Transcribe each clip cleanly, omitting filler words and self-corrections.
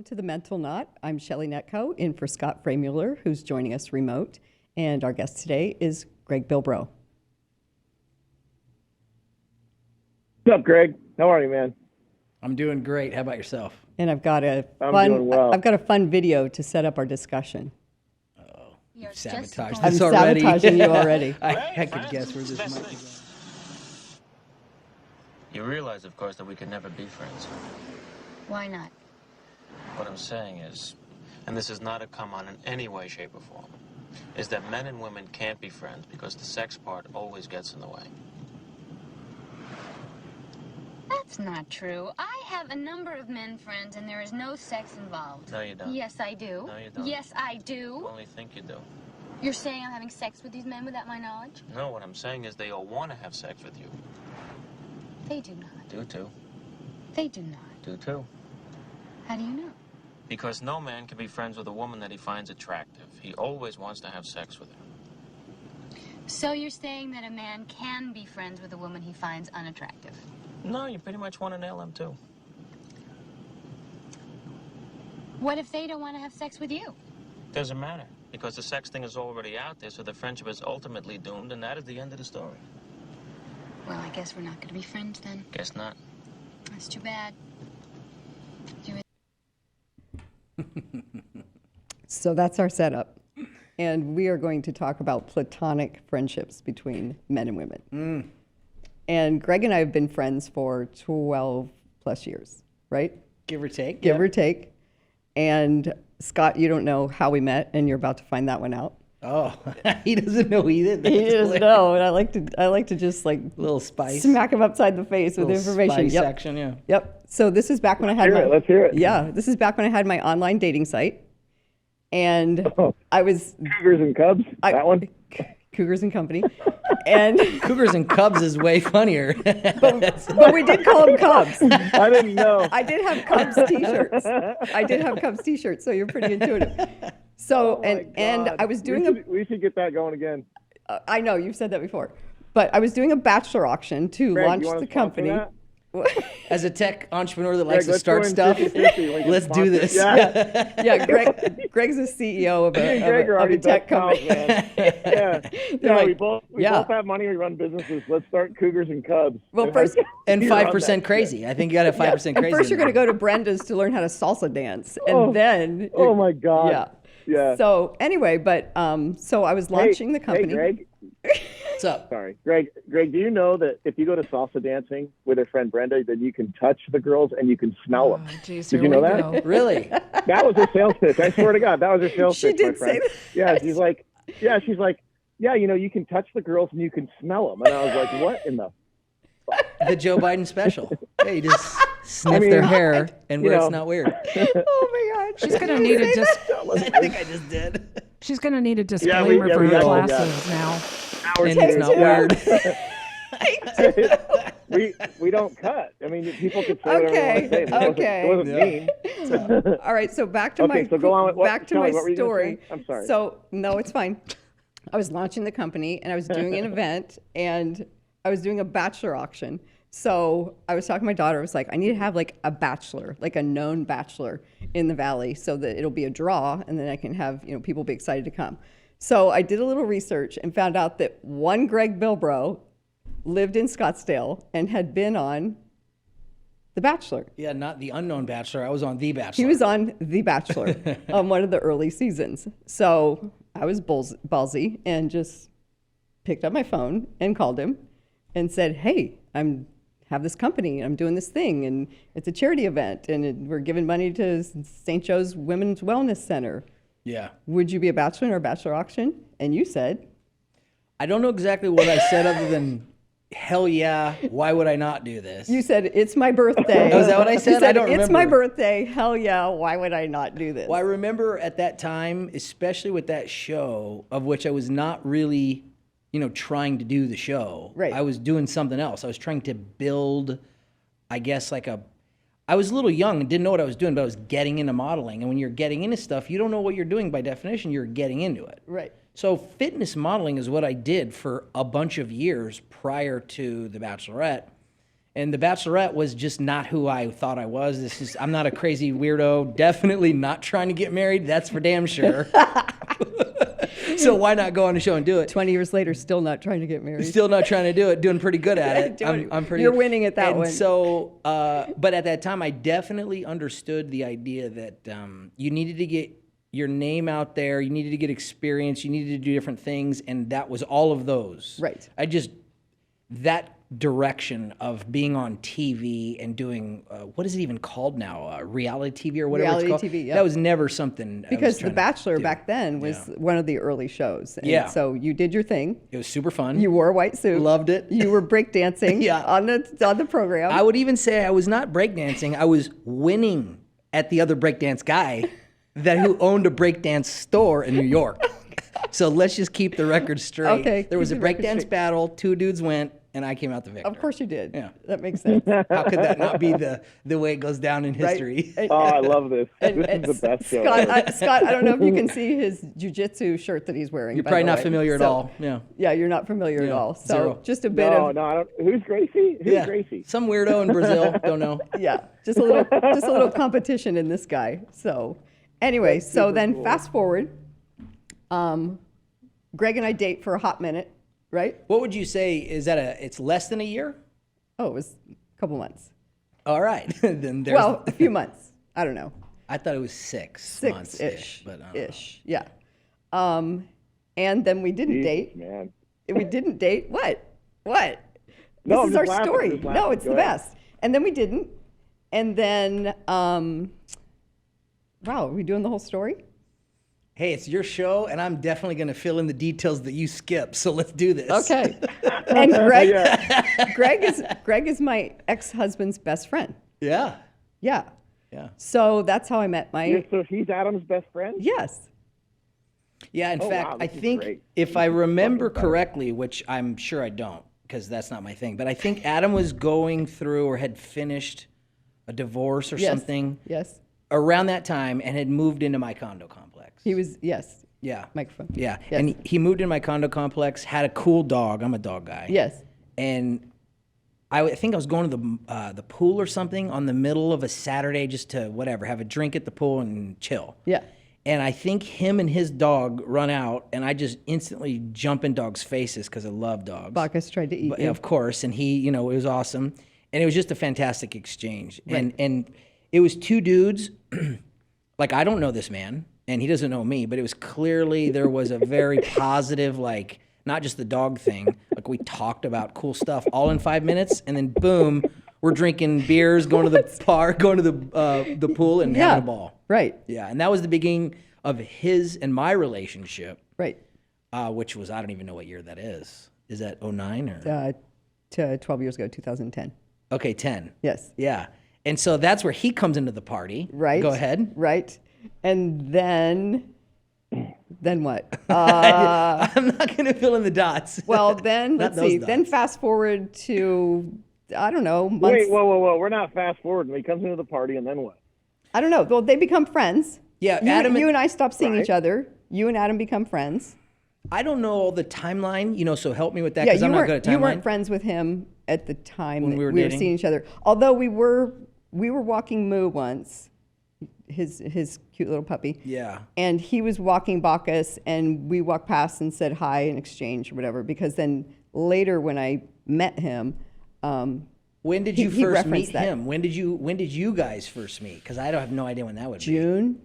to The Mental Knot. I'm Shelley Netco, in for Scott Freymuller, who's joining us remote. And our guest today is Greg Bilbro. What's up, Greg? How are you, man? I'm doing great. How about yourself? And I've got a fun video to set up our discussion. Oh, you sabotaged I'm this already. sabotaging you already. I could guess where this might be going. You realize, of course, that we can never be friends. Why not? What I'm saying is, and this is not a come on in any way, shape, or form, is that men and women can't be friends because the sex part always gets in the way. That's not true. I have a number of men friends and there is no sex involved. No, you don't. Yes, I do. No, you don't. Yes, I You do. only think you do. You're saying I'm having sex with these men without my knowledge? No, what I'm saying is they all want to have sex with you. They do not. Do too. They do not. Do too. How do you know? Because no man can be friends with a woman that he finds attractive. He always wants to have sex with her. So you're saying that a man can be friends with a woman he finds unattractive? No, you pretty much want to nail him too. What if they don't want to have sex with you? Doesn't matter, because the sex thing is already out there, so the friendship is ultimately doomed, and that is the end of the story. Well, I guess we're not going to be friends then. Guess not. That's too bad. So that's our setup. And we are going to talk about platonic friendships between men and women. And Greg and I have been friends for 12 plus years, right? Give or take. Give or take. And Scott, you don't know how we met, and you're about to find that one out. Oh, he doesn't know either. He doesn't know, and I like to just like little spice, smack him upside the face with information. Spice section, yeah. Yep. So this is back when I had Let's hear it. Yeah, this is back when I had my online dating site, and I was Cougars and Cubs. That one. Cougars and Company, and Cougars and Cubs is way funnier. but we did call them Cubs. I didn't know. I did have Cubs T-shirts. So you're pretty intuitive. So and I was doing we should get that going again. I know you've said that before, but I was doing a bachelor auction to Greg, launch you wanna the sponsor company. that? As a tech entrepreneur that likes Greg, to start stuff, 50-50. We can let's do sponsor- this. Yeah, Greg's the CEO of Me and Greg are a already tech best pals, company. man. Yeah, like, we both have money. We run businesses. Let's start Cougars and Cubs. Well, first And You're on 5% that crazy. I think you got a 5% crazy. And first you're in going to there. go to Brenda's to learn how to salsa dance, and then Oh my God. yeah. Yeah. So anyway, but so I was launching the company. Hey, Greg. What's up? Sorry, Greg. Greg, do you know that if you go to salsa dancing with her friend Brenda, then you can touch the girls and you can smell them? Geez, Did you know that? Go. Really? That was her sales pitch. I swear to God, that was her sales She pitch. my did say friend. that. Yeah, she's like, you can touch the girls and you can smell them. And I was like, what in the? The Joe Biden special. Yeah, you just sniff their hair, and where it's not weird. Oh my God. She's going to need a I think I just did. she's going to need a disclaimer for her classes now. And it's not weird. We don't cut. I mean, people could say whatever they want to say. It wasn't mean. So, all right, so back to my So go on with back to my what were you gonna story. say? I'm sorry. So no, it's fine. I was launching the company and I was doing an event and I was doing a bachelor auction. So I was talking to my daughter. I was like, I need to have like a bachelor, like a known bachelor in the Valley, so that it'll be a draw, and then I can have people be excited to come. So I did a little research and found out that one Greg Bilbro lived in Scottsdale and had been on The Bachelor. Yeah, not the unknown Bachelor. I was on The Bachelor. He was on The Bachelor on one of the early seasons. So I was ballsy and just picked up my phone and called him and said, hey, have this company and I'm doing this thing and it's a charity event and we're giving money to St. Joe's Women's Wellness Center. Yeah. Would you be a bachelor in our bachelor auction? And you said, I don't know exactly what I said other than, hell yeah, why would I not do this? you said, it's my birthday. Oh, is that what I said? You said, I don't it's my remember. birthday. Hell yeah, why would I not do this? Well, I remember at that time, especially with that show, of which I was not really, trying to do the show. Right. I was doing something else. I was trying to build, I guess, I was a little young and didn't know what I was doing, but I was getting into modeling. And when you're getting into stuff, you don't know what you're doing by definition. You're getting into it. Right. So fitness modeling is what I did for a bunch of years prior to The Bachelorette. And the Bachelorette was just not who I thought I was. I'm not a crazy weirdo. Definitely not trying to get married. That's for damn sure. So why not go on the show and do it? 20 years later, still not trying to get married. Still not trying to do it. Doing pretty good at it. I'm pretty. You're winning at that one. And so, but at that time, I definitely understood the idea that you needed to get your name out there. You needed to get experience. You needed to do different things, and that was all of those. Right. That direction of being on TV and doing what is it even called now? Reality TV or whatever it's called. Reality TV, yeah. That was never something. Because The Bachelor back then was one of the early shows. And so you did your thing. It was super fun. You wore a white suit. Loved it. You were breakdancing on the program. I would even say I was not breakdancing. I was winning at the other breakdance guy who owned a breakdance store in New York. So let's just keep the record straight. Okay. There was a breakdance battle. 2 dudes went. And I came out the victor. Of course you did. Yeah. That makes sense. How could that not be the way it goes down in history? Right? Oh, I love this. This is the best show. Scott, I don't know if you can see his jiu-jitsu shirt that he's wearing. You're probably not familiar at all. Yeah. Yeah, you're not familiar at all. So zero. just a bit of. No, I don't. Who's Gracie? Who's Gracie? Some weirdo in Brazil. Don't know. Yeah, just a little competition in this guy. So anyway, so then cool. fast forward. Greg and I date for a hot minute, right? What would you say? Is that it's less than a year? Oh, it was a couple months. All right. Then there's. Well, a few months. I don't know. I thought it was 6 months Six-ish. but I don't know. Yeah. And then we didn't date. Man. We didn't date. What? No, I'm This is our just laughing. story. I'm just laughing. No, it's Go the ahead. best. And then we didn't. And then, wow, are we doing the whole story? Hey, it's your show, and I'm definitely going to fill in the details that you skip. So let's do this. Okay. And Greg is my ex-husband's best friend. Yeah. Yeah. Yeah. So that's how I met my. So he's Adam's best friend? Yes. Yeah. In fact, wow, I this is think great. if I remember correctly, which I'm sure I don't, because that's not my thing, but I think Adam was going through or had finished a divorce or something Yes. around that time and had moved into my condo complex. He was. Yes. Yeah. Microphone. Yeah. Yes. And he moved into my condo complex, had a cool dog. I'm a dog guy. Yes. And I think I was going to the pool or something on the middle of a Saturday just to whatever, have a drink at the pool and chill. Yeah. And I think him and his dog run out, and I just instantly jump in dogs' faces because I love dogs. Bacchus tried to eat But, you. of course, and he, it was awesome. And it was just a fantastic exchange. And it was 2 dudes. Like, I don't know this man, and he doesn't know me, but it was clearly there was a very positive, like, not just the dog thing. Like, we talked about cool stuff all in 5 minutes, and then boom, we're drinking beers, going to the park, going to the pool, and having a ball. Right. Yeah, and that was the beginning of his and my relationship, Right. which was, I don't even know what year that is. Is that 09 or? To 12 years ago, 2010. Okay, 10. Yes. Yeah. And so that's where he comes into the party. Right. Go ahead. Right. And then what? I'm not going to fill in the dots. Well, then, Not let's see. those Then dots. fast forward to, I don't know, months. Wait, whoa. We're not fast forwarding. He comes into the party, and then what? I don't know. Well, they become friends. Yeah, You and I stop seeing each other. You and Adam become friends. I don't know all the timeline, so help me with that Yeah, because I'm not good at you timeline. weren't friends with him at the time When that we were we were dating? seeing each other. Although we were walking Moo once, his cute little puppy. Yeah. And he was walking Bacchus, and we walked past and said hi in exchange or whatever. Because then later, when I met him, When did he you first referenced meet that. him? When did you guys first meet? Because I don't have no idea when that would June,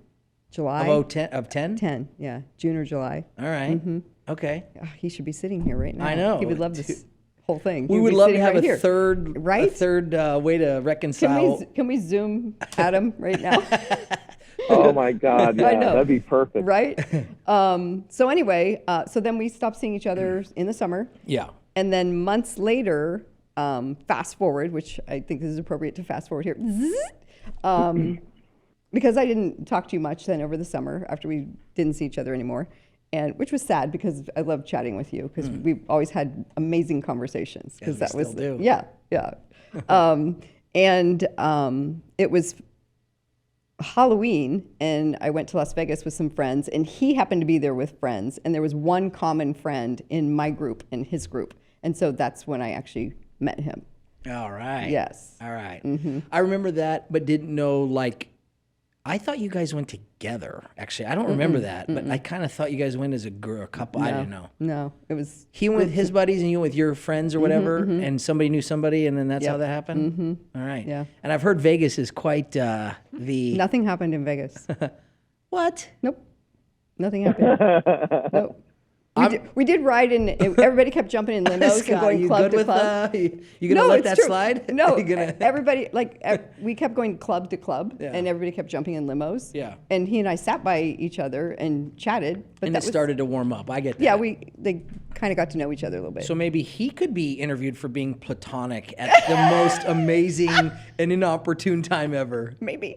July, be. Of 10? 10, yeah, June or July. All right. Okay. Oh, he should be sitting here right now. I know. He would love this whole thing. We He would be love to sitting have right a here. third Right? way to reconcile. Can we zoom Adam right now? Oh my God! Yeah, I know. that'd be perfect. Right? So anyway, so then we stopped seeing each other in the summer. Yeah. And then months later, fast forward, which I think this is appropriate to fast forward here, because I didn't talk to you much then over the summer after we didn't see each other anymore, and which was sad because I loved chatting with you because we've always had amazing conversations. Because we that was still do. yeah. And it was Halloween, and I went to Las Vegas with some friends, and he happened to be there with friends, and there was one common friend in my group and his group, and so that's when I actually met him. All right. Yes. All right. I remember that, but didn't know, like, I thought you guys went together, actually. I don't remember that, but I kind of thought you guys went as a couple. I didn't know. No, it was. He went with his buddies and you went with your friends or whatever, and somebody knew somebody, and then that's how that happened? All right. Yeah. And I've heard Vegas is quite the... Nothing happened in Vegas. What? Nope. Nothing happened. Nope. We did ride in. Everybody kept jumping in limos and Scott, going you club good to with, club. you gonna let it's that true. slide? No, You gonna- everybody we kept going club to club, Yeah. and everybody kept jumping in limos. Yeah. And he and I sat by each other and chatted. But And that it started to warm up. I get that. Yeah, they kind of got to know each other a little bit. So maybe he could be interviewed for being platonic at the most amazing and inopportune time ever. Maybe.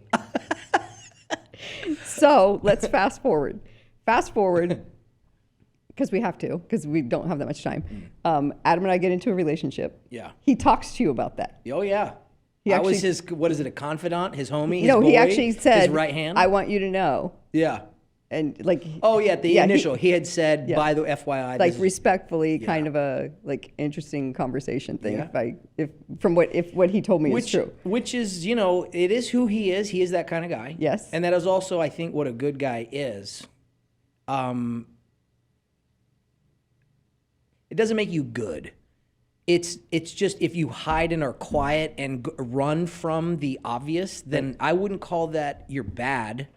So let's fast forward. Because we have to, because we don't have that much time. Adam and I get into a relationship. Yeah. He talks to you about that. Oh, yeah. He I was actually- his, what is it, a confidant, his homie, his No, boy, he actually said, his right hand? I want you to know. Yeah. And like, Oh, yeah, the yeah, initial. He had said, yeah. by the FYI. like this is- respectfully, kind of a like interesting conversation thing. Yeah. If what he told me is true. Which is, it is who he is. He is that kind of guy. Yes. And that is also, I think, what a good guy is. It doesn't make you good. It's just if you hide and are quiet and run from the obvious, then I wouldn't call that you're bad,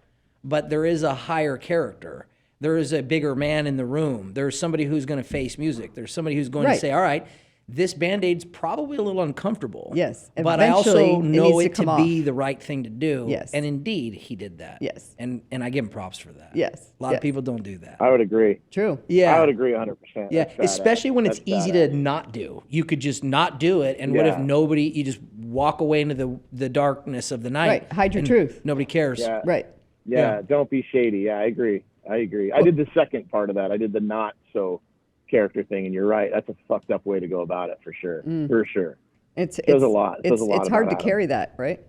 but there is a higher character. There is a bigger man in the room. There's somebody who's going to face music. There's somebody who's going to Right. say, all right, this Band-Aid's probably a little uncomfortable. Yes. But I also Eventually, it know needs to it to come be the right thing to do. Yes. And indeed, he did that. Yes. And I give him props for that. Yes. A lot Yes. of people don't do that. I would agree. True. Yeah. I would agree 100%. Yeah, That's badass. especially when it's That's easy badass. to not do. You could just not do it, and what if Yeah. nobody? You just walk away into the darkness of the night. Right, hide your and truth. Nobody cares. Yeah. Right. Yeah, don't be shady. Yeah, I agree. I did the second part of that. I did the not so character thing, and you're right. That's a fucked up way to go about it for sure. For sure. It's Says a lot. It says a lot It's hard about to Adam. carry that, right?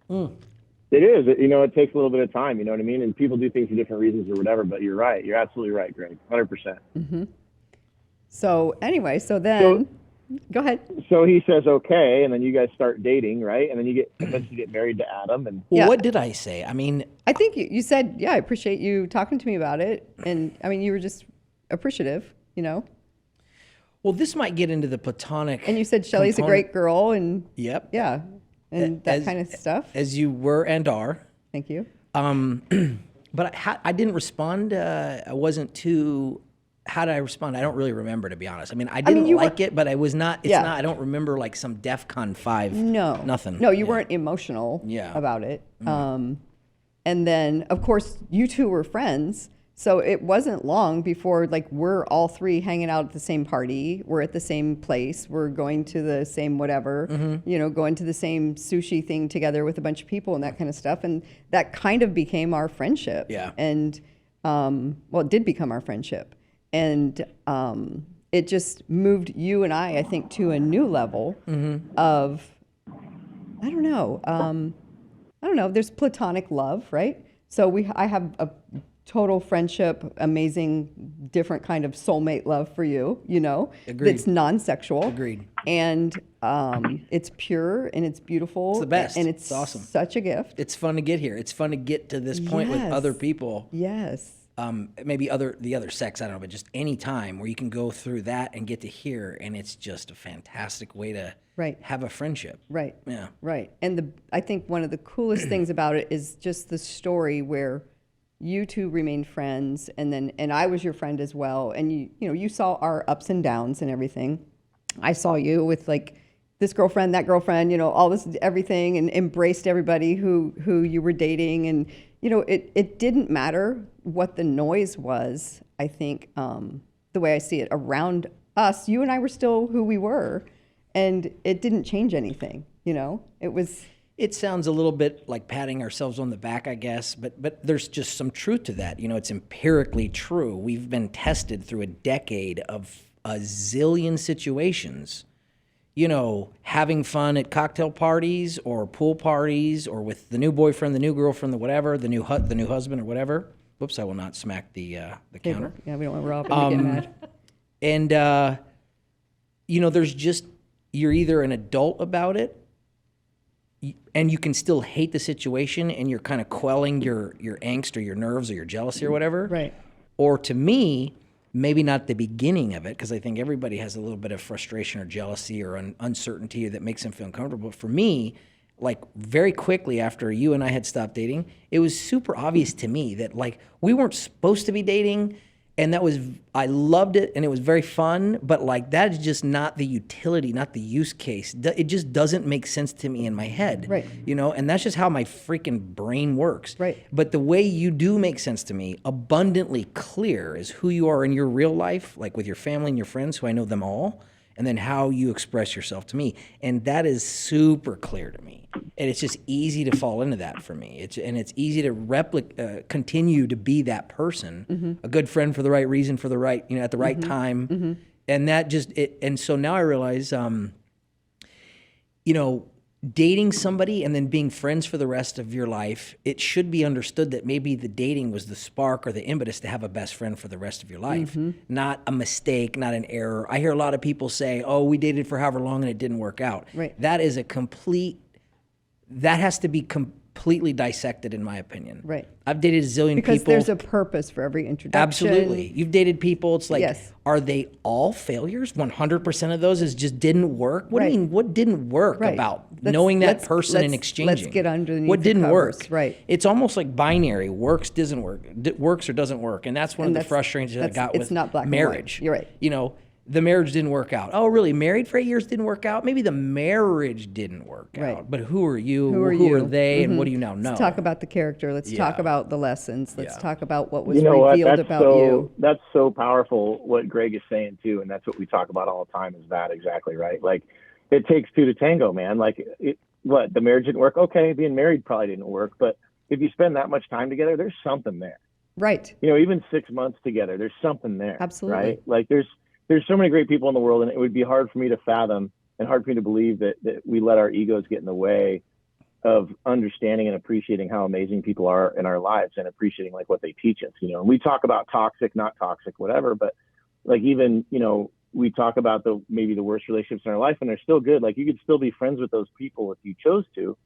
It is. It takes a little bit of time. You know what I mean? And people do things for different reasons or whatever. But you're right. You're absolutely right, Greg. 100%. So anyway, so then go ahead. So he says okay, and then you guys start dating, right? And then you eventually get married to Adam, and Well, Yeah. what did I say? I mean, I think you said, yeah, I appreciate you talking to me about it, and I mean, you were just appreciative, well, this might get into the platonic. And you said Shelley's a component. great girl, and Yep. yeah, and that As- kind of stuff. As you were and are. Thank you. But I didn't respond. I wasn't too. How did I respond? I don't really remember, to be honest. I mean, I didn't you like were- it, but I was not. It's Yeah. not. I don't remember like some DEFCON 5. No, Nothing. No, you Yeah. weren't emotional. Yeah. About it. And then of course you two were friends, so it wasn't long before like we're all three hanging out at the same party. We're at the same place. We're going to the same whatever. Going to the same sushi thing together with a bunch of people and that kind of stuff. And that kind of became our friendship. Yeah. And it did become our friendship. And it just moved you and I think, to a new level of, I don't know. There's platonic love, right? So I have a total friendship, amazing, different kind of soulmate love for you. Agreed. That's non-sexual. Agreed. And it's pure and it's beautiful. It's the best. And It's awesome. Such a gift. It's fun to get here. It's fun to get to this point with Yes. other people. Yes. Maybe the other sex, I don't know, but just any time where you can go through that and get to here, and it's just a fantastic way to Right. have a friendship. Right. Yeah. Right. And I think one of the coolest things about it is just the story where you two remained friends, and I was your friend as well. And you saw our ups and downs and everything. I saw you with like this girlfriend, that girlfriend, all this everything, and embraced everybody who you were dating. And it didn't matter what the noise was. I think the way I see it around us, you and I were still who we were. And it didn't change anything, It was. It sounds a little bit like patting ourselves on the back, I guess, but there's just some truth to that. It's empirically true. We've been tested through a decade of a zillion situations. Having fun at cocktail parties or pool parties or with the new boyfriend, the new girlfriend, the whatever, the new husband or whatever. Whoops, I will not smack the counter. Yeah, we don't want Rob to get mad. And there's just you're either an adult about it, and you can still hate the situation, and you're kind of quelling your angst or your nerves or your jealousy or whatever. Right. Or to me, maybe not the beginning of it, because I think everybody has a little bit of frustration or jealousy or uncertainty that makes them feel uncomfortable. But for me, like very quickly after you and I had stopped dating, it was super obvious to me that like we weren't supposed to be dating, and I loved it and it was very fun, but like that is just not the utility, not the use case. It just doesn't make sense to me in my head. Right. You know, and that's just how my freaking brain works. Right. But the way you do make sense to me, abundantly clear, is who you are in your real life, like with your family and your friends, who I know them all, and then how you express yourself to me. And that is super clear to me. And it's just easy to fall into that for me. It's easy to continue to be that person, a good friend for the right reason, for the right, at the right time. And that and so now I realize, dating somebody and then being friends for the rest of your life, it should be understood that maybe the dating was the spark or the impetus to have a best friend for the rest of your life, not a mistake, not an error. I hear a lot of people say, oh, we dated for however long and it didn't work out. Right. That has to be completely dissected, in my opinion. Right. I've dated a zillion people. Because there's a purpose for every introduction. Absolutely. You've dated people. It's like, Yes. Are they all failures? 100% of those just didn't work? What do you mean, what didn't work Right. about Let's- knowing that let's- person let's- and exchanging? let's get underneath what the didn't covers. work. Right. It's almost like binary. Works, doesn't work. Works or doesn't work. And that's one And of the frustrations I got it's with not black and white. marriage. You're right. The marriage didn't work out. Oh, really? Married for 8 years didn't work out? Maybe the marriage didn't work Right. out. But who are you? Who are Who you? are they? And what do you now know? Let's talk about the character. Let's talk Yeah. about the lessons. Let's Yeah. talk about what was You know what? revealed That's about you. That's so powerful what Greg is saying too, and that's what we talk about all the time. Is that exactly right? Like, it takes two to tango, man. Like, the marriage didn't work. Okay, being married probably didn't work, but if you spend that much time together, there's something there. Right. Even 6 months together, there's something there. Absolutely. Right? Like, there's so many great people in the world, and it would be hard for me to fathom and hard for me to believe that we let our egos get in the way of understanding and appreciating how amazing people are in our lives and appreciating like what they teach us. And we talk about toxic, not toxic, whatever, but like even, we talk about maybe the worst relationships in our life, and they're still good. Like, you could still be friends with those people if you chose to,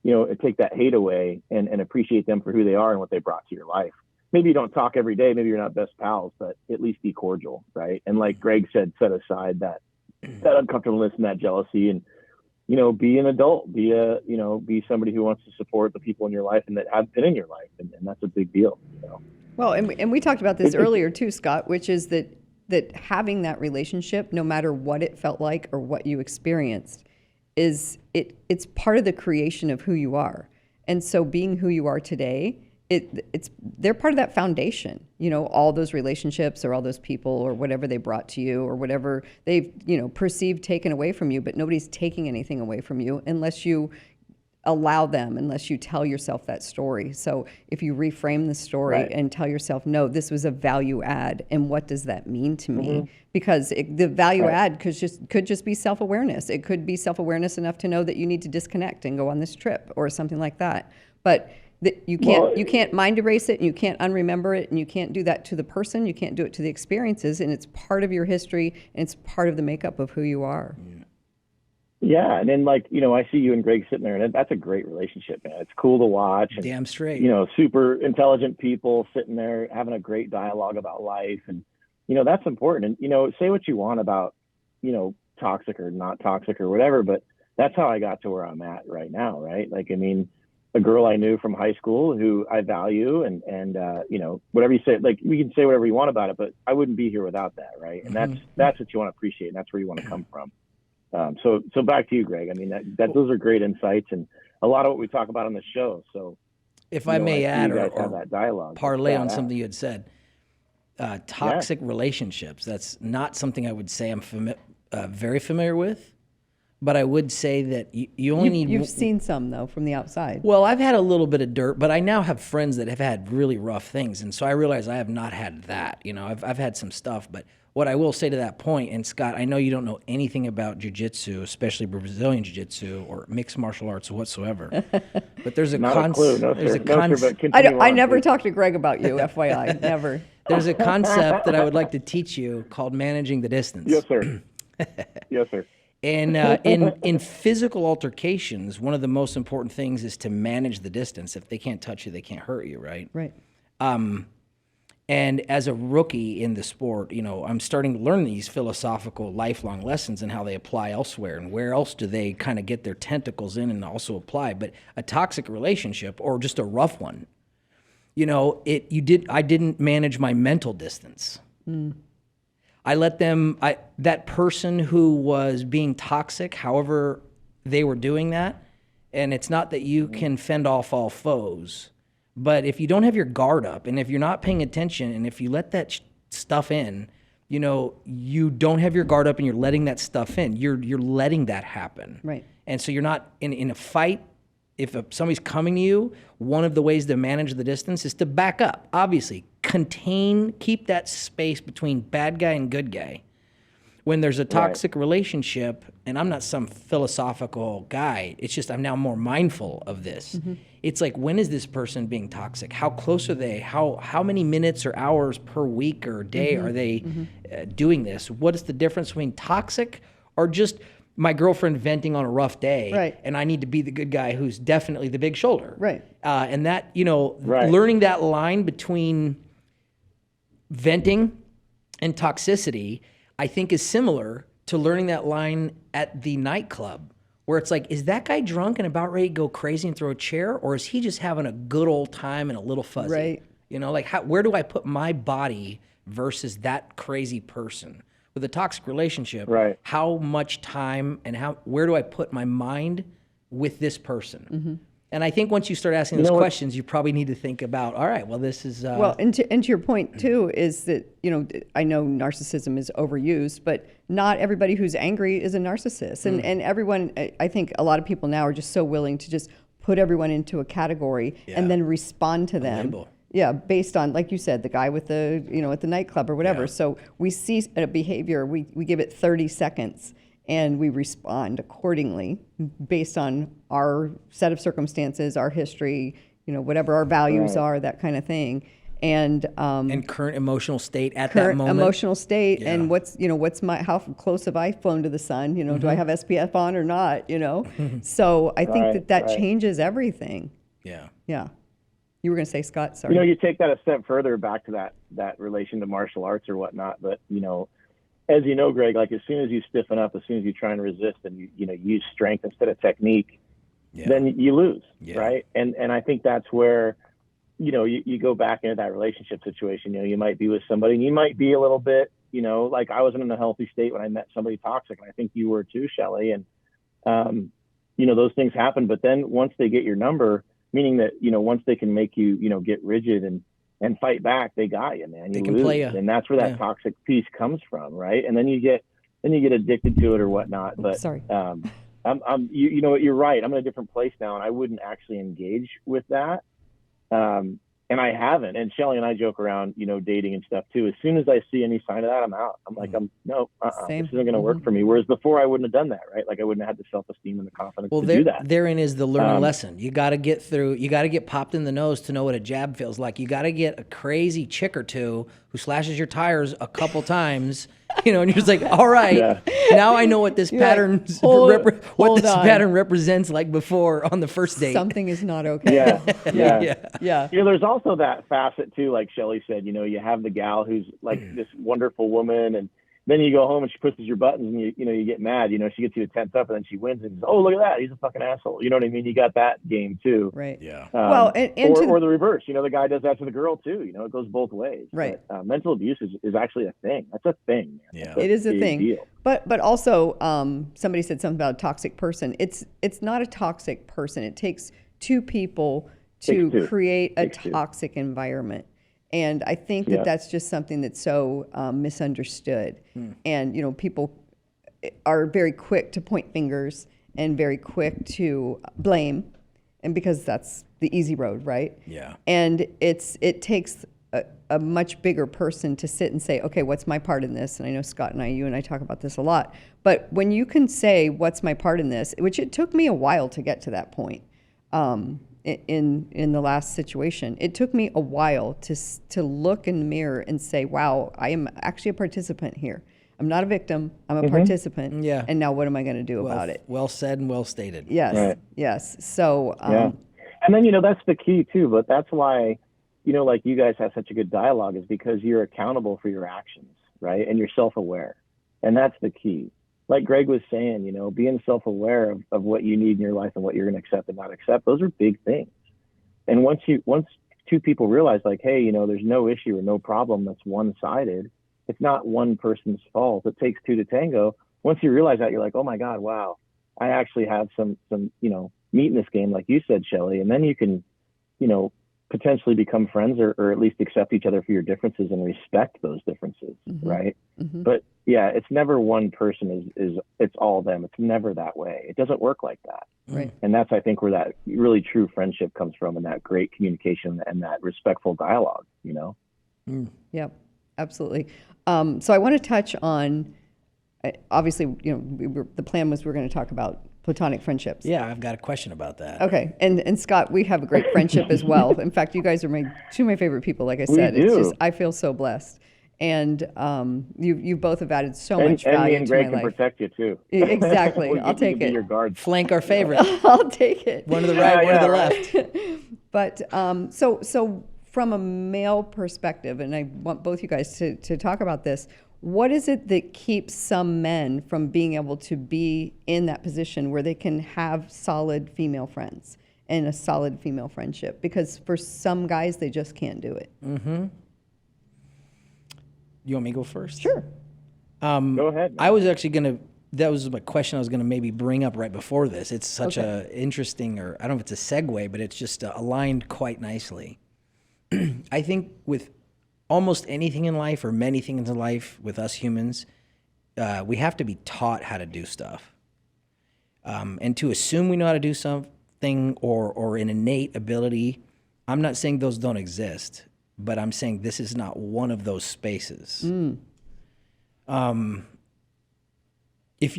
and take that hate away and appreciate them for who they are and what they brought to your life. Maybe you don't talk every day, maybe you're not best pals, but at least be cordial, right? And like Greg said, set aside that uncomfortableness and that jealousy, and be an adult, be somebody who wants to support the people in your life and that have been in your life, and that's a big deal. Well, and we talked about this earlier too, Scott, which is that having that relationship, no matter what it felt like or what you experienced, it's part of the creation of who you are. And so being who you are today, they're part of that foundation, all those relationships or all those people or whatever they brought to you or whatever they've, perceived taken away from you, but nobody's taking anything away from you unless you allow them, unless you tell yourself that story. So if you reframe the story Right. and tell yourself, no, this was a value add, and what does that mean to me? Because the value add could just be self-awareness. It could be self-awareness enough to know that you need to disconnect and go on this trip or something like that. But you can't mind erase it, and you can't unremember it, and you can't do that to the person. You can't do it to the experiences, and it's part of your history, and it's part of the makeup of who you are. Yeah, and then I see you and Greg sitting there, and that's a great relationship, man. It's cool to watch. And, Damn straight. Super intelligent people sitting there having a great dialogue about life, and that's important. And say what you want about toxic or not toxic or whatever, but that's how I got to where I'm at right now, right? Like, a girl I knew from high school who I value, and whatever you say, like, we can say whatever you want about it, but I wouldn't be here without that, right? And that's what you want to appreciate, and that's where you want to come from. So back to you, Greg. Those are great insights, and a lot of what we talk about on the show. So if I may add, you guys or have that dialogue, parlay on something you had said, toxic relationships, that's not something I would say I'm very familiar with. But I would say that you only need... You've seen some, though, from the outside. Well, I've had a little bit of dirt, but I now have friends that have had really rough things. And so I realize I have not had that. I've had some stuff. But what I will say to that point, and Scott, I know you don't know anything about jiu-jitsu, especially Brazilian jiu-jitsu or mixed martial arts whatsoever. But there's a concept... I never talked to Greg about you, FYI. Never. There's a concept that I would like to teach you called managing the distance. Yes, sir. Yes, sir. And in physical altercations, one of the most important things is to manage the distance. If they can't touch you, they can't hurt you, right? Right. And as a rookie in the sport, I'm starting to learn these philosophical lifelong lessons and how they apply elsewhere and where else do they kind of get their tentacles in and also apply. But a toxic relationship or just a rough one, I didn't manage my mental distance. I let that person who was being toxic, however they were doing that, and it's not that you can fend off all foes, but if you don't have your guard up and if you're not paying attention and if you let that stuff in, you don't have your guard up and you're letting that stuff in, you're letting that happen. Right. And so you're not in a fight. If somebody's coming to you, one of the ways to manage the distance is to back up. Obviously, keep that space between bad guy and good guy. When there's a toxic relationship, and I'm not some philosophical guy, it's just I'm now more mindful of this. Mm-hmm. It's like, when is this person being toxic? How close are they? How many minutes or hours per week or day are they doing this? What is the difference between toxic or just my girlfriend venting on a rough day, right, and I need to be the good guy who's definitely the big shoulder. Right. And that, learning that line between venting and toxicity, I think is similar to learning that line at the nightclub, where it's like, is that guy drunk and about ready to go crazy and throw a chair, or is he just having a good old time and a little fuzzy? Right. Where do I put my body versus that crazy person? With a toxic relationship, right, how much time and where do I put my mind with this person? Mm-hmm. And I think once you start asking those questions, you probably need to think about, all right, well, this is... Well, and to your point, too, is that, I know narcissism is overused, but not everybody who's angry is a narcissist. And everyone, I think a lot of people now are just so willing to just put everyone into a category and then respond to them. Label. Yeah, based on, like you said, the guy with the, at the nightclub or whatever. Yeah. So we see a behavior, we give it 30 seconds, and we respond accordingly based on our set of circumstances, our history, whatever our values are, that kind of thing. And current emotional state at that moment. Emotional state, and how close have I flown to the sun? Do I have SPF on or not? So I think that changes everything. Yeah. Yeah. You were going to say, Scott, sorry. You take that a step further back to that relation to martial arts or whatnot. But, as you know, Greg, like as soon as you stiffen up, as soon as you try and resist and you use strength instead of technique, then you lose, right? And I think that's where, you go back into that relationship situation. You might be with somebody and you might be a little bit, like I wasn't in a healthy state when I met somebody toxic. And I think you were too, Shelley. And, those things happen. But then once they get your number, meaning that, once they can make you, get rigid and fight back, they got you, man. They can play you. And that's where that toxic piece comes from, right? And then you get addicted to it or whatnot. But sorry. You're right. I'm in a different place now, and I wouldn't actually engage with that. And I haven't. And Shelley and I joke around, dating and stuff too. As soon as I see any sign of that, I'm out. I'm like, this isn't going to work for me. Whereas before I wouldn't have done that, right? Like I wouldn't have had the self-esteem and the confidence to do that. Therein is the learning lesson. You got to get popped in the nose to know what a jab feels like. You got to get a crazy chick or two who slashes your tires a couple times, and you're just like, all right, now I know what this pattern pattern represents like before on the first date. Something is not okay. Yeah. There's also that facet too, like Shelley said, you have the gal who's like this wonderful woman, and then you go home and she pushes your buttons and you get mad, she gets you to tense up and then she wins and says, oh, look at that, he's a fucking asshole. You know what I mean? You got that game too. Right. Yeah. Well, or the reverse, the guy does that to the girl too, it goes both ways. Right. But, mental abuse is actually a thing. That's a thing. Man. Yeah. It is a thing. Deal. But also, somebody said something about a toxic person. It's not a toxic person. It takes two people to create a toxic environment. And I think that's just something that's so misunderstood. And, people are very quick to point fingers and very quick to blame. And because that's the easy road, right? Yeah. And it takes a much bigger person to sit and say, okay, what's my part in this? And I know Scott and you and I talk about this a lot. But when you can say, what's my part in this, which it took me a while to get to that point, in the last situation, it took me a while to look in the mirror and say, wow, I am actually a participant here. I'm not a victim. I'm a participant. Yeah. And now what am I going to do about it? Well said and well stated. Yes. Right. Yes. So, Yeah. And then, that's the key too, but that's why, like you guys have such a good dialogue, is because you're accountable for your actions, right? And you're self-aware. And that's the key. Like Greg was saying, being self-aware of what you need in your life and what you're going to accept and not accept, those are big things. And once two people realize, like, hey, there's no issue or no problem that's one-sided, it's not one person's fault. It takes two to tango. Once you realize that, you're like, oh my God, wow, I actually have some meat in this game, like you said, Shelley. And then you can, potentially become friends or at least accept each other for your differences and respect those differences, right? But yeah, it's never one person is it's all them. It's never that way. It doesn't work like that. Right. And that's, I think, where that really true friendship comes from, and that great communication and that respectful dialogue, Yeah, absolutely. So I want to touch on, obviously, the plan was we're going to talk about platonic friendships. Yeah, I've got a question about that. Okay, and Scott, we have a great friendship as well. In fact, you guys are two of my favorite people. Like I said, it's do. just I feel so blessed, and you both have added so much and value me and into Greg my can life. protect you too. Exactly, We I'll can take be it. your guard. Flank our favorite. I'll take it. One to the right, one to the right. left. But so from a male perspective, and I want both you guys to talk about this. What is it that keeps some men from being able to be in that position where they can have solid female friends and a solid female friendship? Because for some guys, they just can't do it. You want me to go first? Sure. Go ahead. I was actually that was my question I was going to maybe bring up right before this. It's such a interesting, or I don't know if it's a segue, but it's just aligned quite nicely. I think with almost anything in life, or many things in life with us humans, we have to be taught how to do stuff. And to assume we know how to do something or an innate ability, I'm not saying those don't exist, but I'm saying this is not one of those spaces. If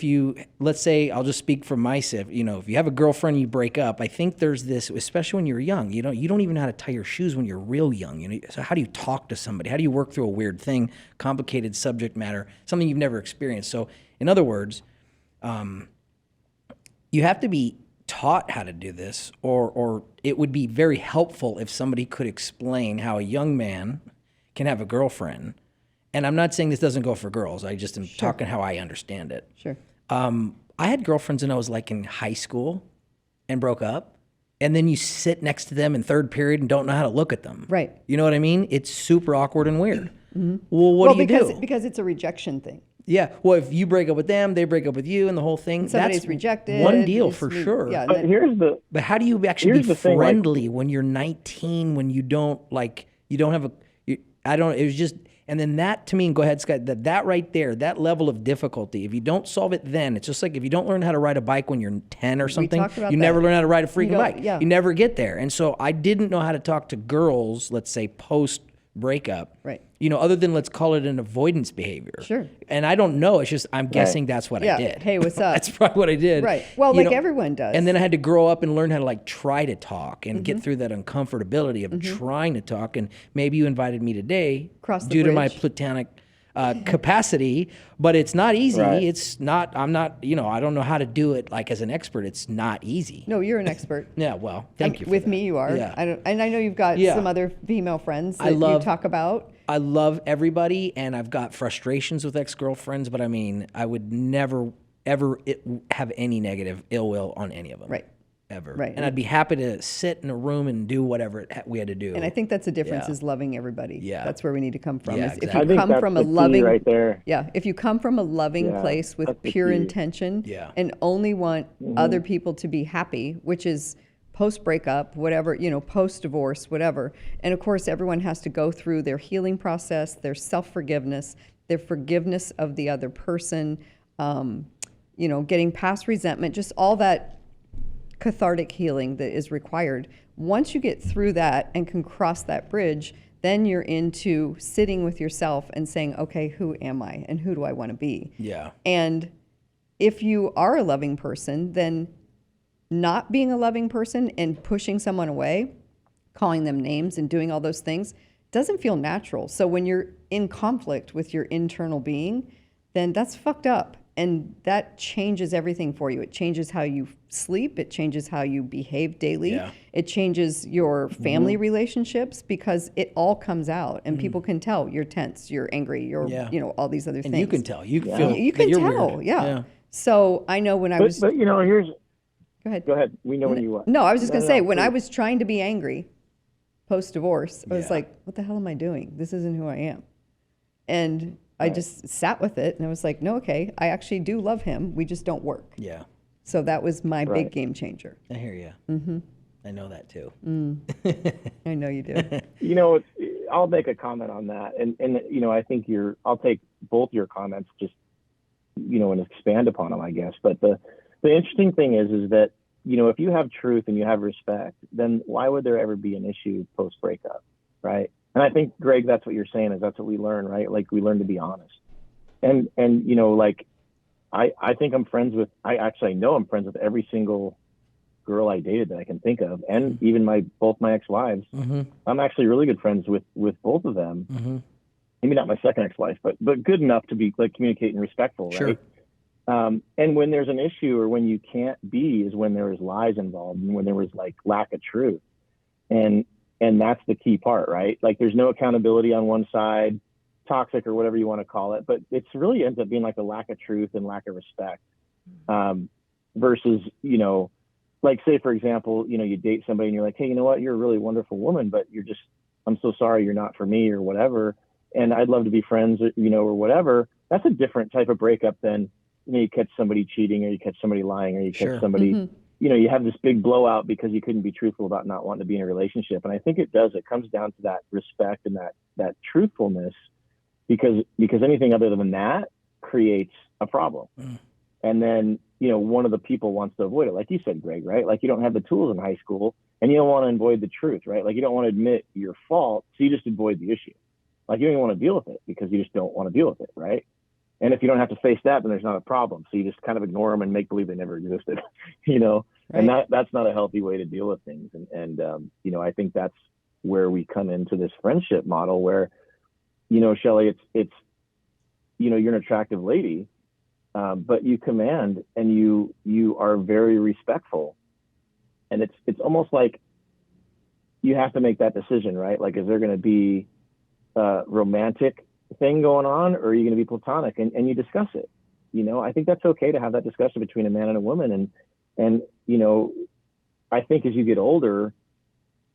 you, let's say, I'll just speak for myself, if you have a girlfriend, you break up, I think there's this, especially when you're young, you don't even know how to tie your shoes when you're real young. So how do you talk to somebody? How do you work through a weird thing, complicated subject matter, something you've never experienced? So in other words, you have to be taught how to do this, or it would be very helpful if somebody could explain how a young man can have a girlfriend. And I'm not saying this doesn't go for girls. I just am talking how I understand it. Sure. I had girlfriends when I was like in high school and broke up. And then you sit next to them in third period and don't know how to look at them. Right. You know what I mean? It's super awkward and weird. Well, what do you do? Because it's a rejection thing. Yeah. Well, if you break up with them, they break up with you, and the whole thing. Somebody's that's rejected. one deal for sure. Yeah. But But how do you actually be the thing, like- friendly when you're 19, when you don't have it was just, and then that to me, and go ahead, Scott, that right there, that level of difficulty, if you don't solve it then, it's just like if you don't learn how to ride a bike when you're 10 or something, talked about you that. never learn how to ride a freaking don't- bike. yeah. You never get there. And so I didn't know how to talk to girls, let's say post-breakup. Right. Other than let's call it an avoidance behavior. Sure. And I don't know. It's just, I'm guessing that's what Yeah. I did. Hey, what's up? That's probably what I did. Right. Well, like everyone does. And then I had to grow up and learn how to try to talk and get through that uncomfortability of trying to talk. And maybe you invited me today Cross the due to my bridge. platonic capacity, but it's not easy. Right. It's not, I don't know how to do it as an expert. It's not easy. No, you're an expert. Yeah, well, thank you for With that. me, you are. Yeah. And I know you've got Yeah. some other female friends that love- you talk about. I love everybody, and I've got frustrations with ex-girlfriends, but I would never, ever have any negative ill will on any of them. Right. Ever. Right. And I'd be happy to sit in a room and do whatever we had to do. And I think that's the difference Yeah. is loving everybody. Yeah. That's where we need to come from. Yeah, is If exactly. you I think come that's from the a key loving right there. Yeah, if you come from a loving Yeah, place with that's the pure key. intention Yeah. and only want other people to be happy, which is post-breakup, whatever, post-divorce, whatever. And of course, everyone has to go through their healing process, their self-forgiveness, their forgiveness of the other person, getting past resentment, just all that cathartic healing that is required. Once you get through that and can cross that bridge, then you're into sitting with yourself and saying, okay, who am I and who do I want to be? Yeah. And if you are a loving person, then not being a loving person and pushing someone away, calling them names and doing all those things doesn't feel natural. So when you're in conflict with your internal being, then that's fucked up. And that changes everything for you. It changes how you sleep. It changes how you behave daily. Yeah. It changes your family relationships because it all comes out and people can tell you're tense, you're angry, you're, all these other And things. you can tell. You can feel. You can you're tell. Weird. Yeah. So I know when I was. But here's. Go ahead. Go ahead. We know when you want. No, I was just going to say, when please. I was trying to be angry post-divorce, I was Yeah. like, what the hell am I doing? This isn't who I am. And I just sat with it and I was like, no, okay, I actually do love him. We just don't work. Yeah. So that was my Right. big game changer. I hear you. I know that too. I know you do. I'll make a comment on that. And I think I'll take both your comments just, and expand upon them, I guess. But the interesting thing is that, if you have truth and you have respect, then why would there ever be an issue post-breakup, right? And I think, Greg, that's what you're saying is that's what we learn, right? Like we learn to be honest. And I think I'm friends with, I know I'm friends with every single girl I dated that I can think of, and even both my ex-wives. I'm actually really good friends with both of them. Maybe not my second ex-wife, but good enough to be like communicating respectful, right? And when there's an issue or when you can't be is when there is lies involved and when there was like lack of truth. And that's the key part, right? Like there's no accountability on one side, toxic or whatever you want to call it, but it's really ends up being like a lack of truth and lack of respect versus, like say, for example, you date somebody and you're like, hey, you know what? You're a really wonderful woman, but I'm so sorry you're not for me or whatever. And I'd love to be friends, or whatever. That's a different type of breakup than, you catch somebody cheating or you catch somebody lying or you catch somebody, you have this big blowout because you couldn't be truthful about not wanting to be in a relationship. And I think it comes down to that respect and that truthfulness because anything other than that creates a problem. And then, one of the people wants to avoid it. Like you said, Greg, right? Like you don't have the tools in high school and you don't want to avoid the truth, right? Like you don't want to admit your fault. So you just avoid the issue. Like you don't even want to deal with it because you just don't want to deal with it. Right. And if you don't have to face that, then there's not a problem. So you just kind of ignore them and make believe they never existed, Right. And that's not a healthy way to deal with things. And I think that's where we come into this friendship model where, Shelley, it's you're an attractive lady, but you command and you are very respectful. And it's almost like you have to make that decision, right? Like, is there going to be a romantic thing going on, or are you going to be platonic? And you discuss it. I think that's okay to have that discussion between a man and a woman. And I think as you get older,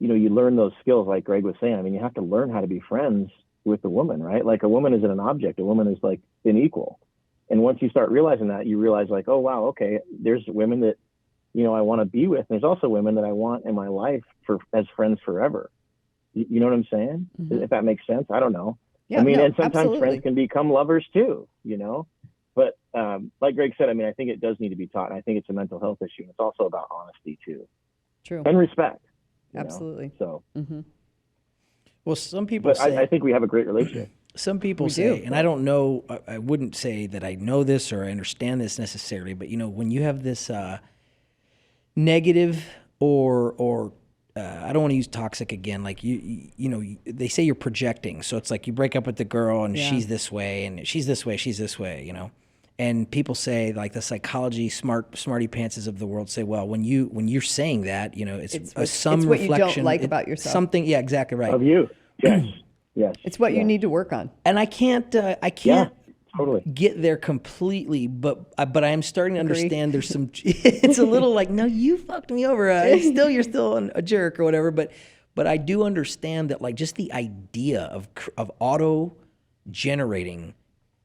you learn those skills, like Greg was saying. I mean, you have to learn how to be friends with a woman, right? Like a woman isn't an object. A woman is like an equal. And once you start realizing that, you realize like, oh, wow, okay, there's women that, I want to be with. There's also women that I want in my life as friends forever. You know what I'm saying? If that makes sense. I don't know. Yeah, and sometimes absolutely. friends can become lovers too, but like Greg said, I mean, I think it does need to be taught. And I think it's a mental health issue. It's also about honesty too. True. And respect. Absolutely. So, Well, some people but say, I think we have a great relationship. some people say, and I don't know, I wouldn't say that I know this or I understand this necessarily, but when you have this negative or I don't want to use toxic again. Like they say you're projecting. So it's like you break up with the girl and she's this way and she's this way, And people say, like the psychology smarty pantses of the world say, well, when you're saying that, it's some what reflection. you don't like about yourself. Something, yeah, exactly right. Of you. Yes. Yes. It's what you need to work on. And I can't totally get there completely, but I am starting to understand there's some, it's a little like, no, you fucked me over. You're still a jerk or whatever. But I do understand that, like, just the idea of auto generating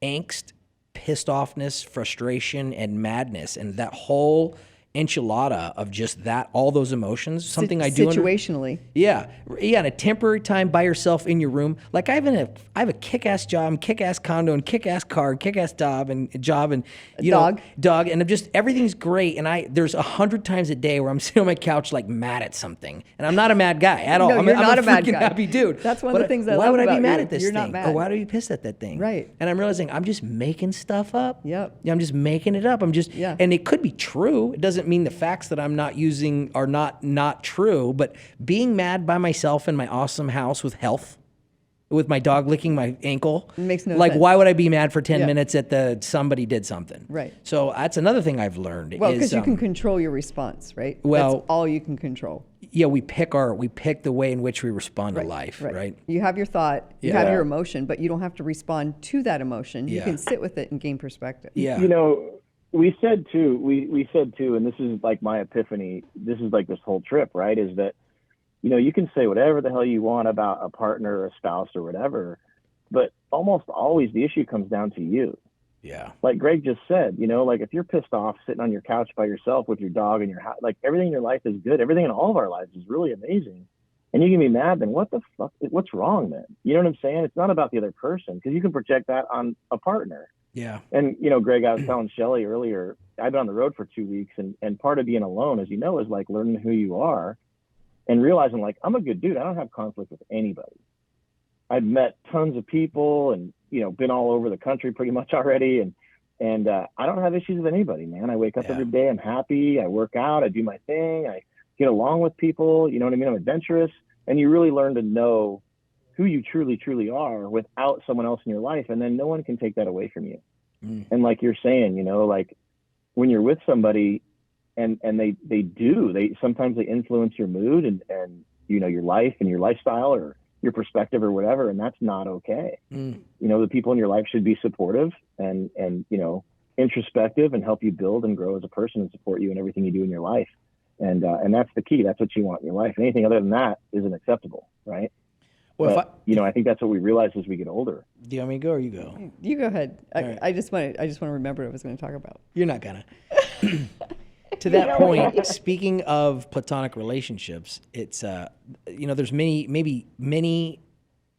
angst, pissed offness, frustration, and madness, and that whole enchilada of just that, all those emotions, something I do situationally. Yeah, in a temporary time by yourself in your room. Like I have a kick-ass job, kick-ass condo, and kick-ass car, kick-ass job, and dog, and I'm just, everything's great. And there's 100 times a day where I'm sitting on my couch like mad at something, and I'm not a mad guy at all. No, you're not a mad freaking guy. happy dude. That's one of the things I why love would I about be mad you. at this You're thing? not mad. Or why would I be pissed at that thing? Right. And I'm realizing I'm just making stuff up. Yep. Yeah, I'm just making it up. And it could be true. It doesn't mean the facts that I'm not using are not true, but being mad by myself in my awesome house with health, with my dog licking my ankle. It makes no like, sense. why would I be mad for 10 Yeah. minutes at somebody did something? Right. So that's another thing I've learned. Well, is, because you can control your response, right? well- That's all you can control. yeah, we pick the way in which we respond to life, right? You have your thought, you Yeah. have your emotion, but you don't have to respond to that emotion. You Yeah. can sit with it and gain perspective. Yeah. You know, we said too, and this is like my epiphany. This is like this whole trip, right? Is that, you know, you can say whatever the hell you want about a partner or a spouse or whatever, but almost always the issue comes down to you. Yeah. Like Greg just said, you know, like if you're pissed off sitting on your couch by yourself with your dog and your house, like everything in your life is good. Everything in all of our lives is really amazing. And you can be mad, then what the fuck, what's wrong then? You know what I'm saying? It's not about the other person, because you can project that on a partner. Yeah. And, you know, Greg, I was telling Shelly earlier, I've been on the road for 2 weeks, and part of being alone, as you know, is like learning who you are and realizing, like, I'm a good dude. I don't have conflict with anybody. I've met tons of people and, you know, been all over the country pretty much already. And I don't have issues with anybody, man. I wake up every day. I'm happy. I work out. I do my thing. I get along with people. You know what I mean? I'm adventurous. And you really learn to know who you truly, truly are without someone else in your life. And then no one can take that away from you. And like you're saying, you know, like when you're with somebody and they sometimes they influence your mood and, you know, your life and your lifestyle or your perspective or whatever. And that's not okay. You know, the people in your life should be supportive and, you know, introspective and help you build and grow as a person and support you in everything you do in your life. And that's the key. That's what you want in your life. Anything other than that isn't acceptable. Right. Well, but, you know, I think that's what we realize as we get older. Do you want me to go or you go? You go ahead. right. I just want to remember what I was going to talk about. You're not gonna. To that point, speaking of platonic relationships, it's you know, there's many,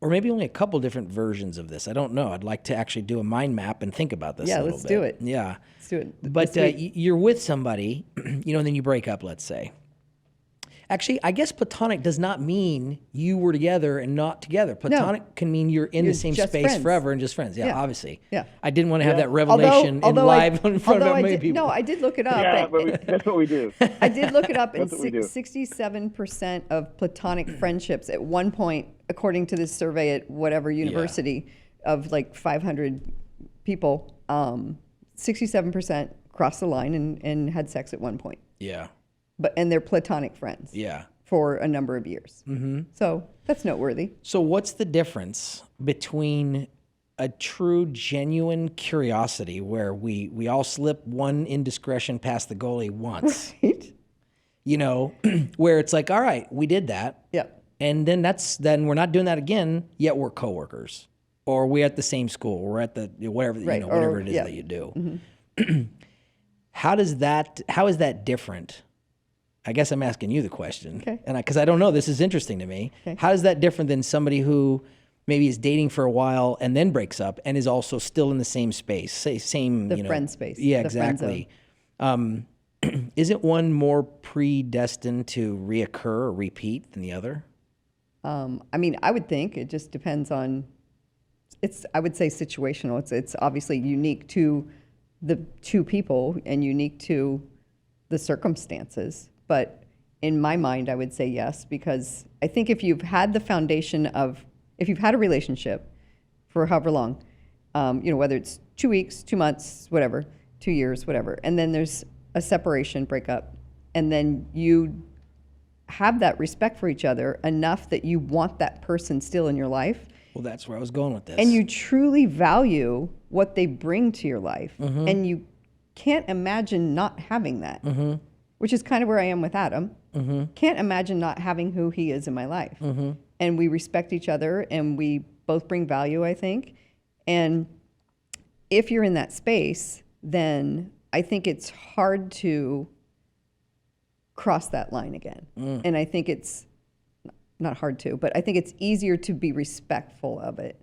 or maybe only a couple different versions of this. I don't know. I'd like to actually do a mind map and think about this. Yeah, a little let's bit. do it. Yeah, Let's do it. but this week. you're with somebody, you know, and then you break up. Let's say. Actually, I guess platonic does not mean you were together and not together. Platonic can mean you're in the same just space friends. forever and just friends. Yeah, Yeah. obviously. Yeah. I didn't want to have that revelation live in front of many people. No, I did look it up. Yeah, but that's what we do. I did look it up, and That's what we do. 67% of platonic friendships at one point, according to this survey at whatever university of like 500 people, 67% crossed the line and had sex at one point. Yeah. And they're platonic friends. Yeah. For a number of years. Mm-hmm. So that's noteworthy. So what's the difference between a true, genuine curiosity where we all slip one indiscretion past the goalie once, Right? you know, where it's like, all right, we did that. Yeah. And then then we're not doing that again, yet we're coworkers. Or we're at the same school, we're at the whatever, Right. you know, whatever Or- it is yeah. that you do. Mm-hmm. How is that different? I guess I'm asking you the question. Okay. And because I don't know, this is interesting to me. Okay. How is that different than somebody who maybe is dating for a while and then breaks up and is also still in the same space, same, The you know, friend space, Yeah, the friend exactly. Isn't one more predestined to reoccur or repeat than the other? I mean, I would think it just depends on, I would say situational. It's obviously unique to the two people and unique to the circumstances. But in my mind, I would say yes, because I think if you've had a relationship for however long, you know, whether it's 2 weeks, 2 months, whatever, 2 years, whatever, and then there's a separation, breakup, and then you have that respect for each other enough that you want that person still in your life, Well, that's where I was going with this. and you truly value what they bring to your life, and you can't imagine not having that, which is kind of where I am with Adam. Can't imagine not having who he is in my life. And we respect each other, and we both bring value, I think. And if you're in that space, then I think it's hard to cross that line again. And I think it's not hard to, but I think it's easier to be respectful of it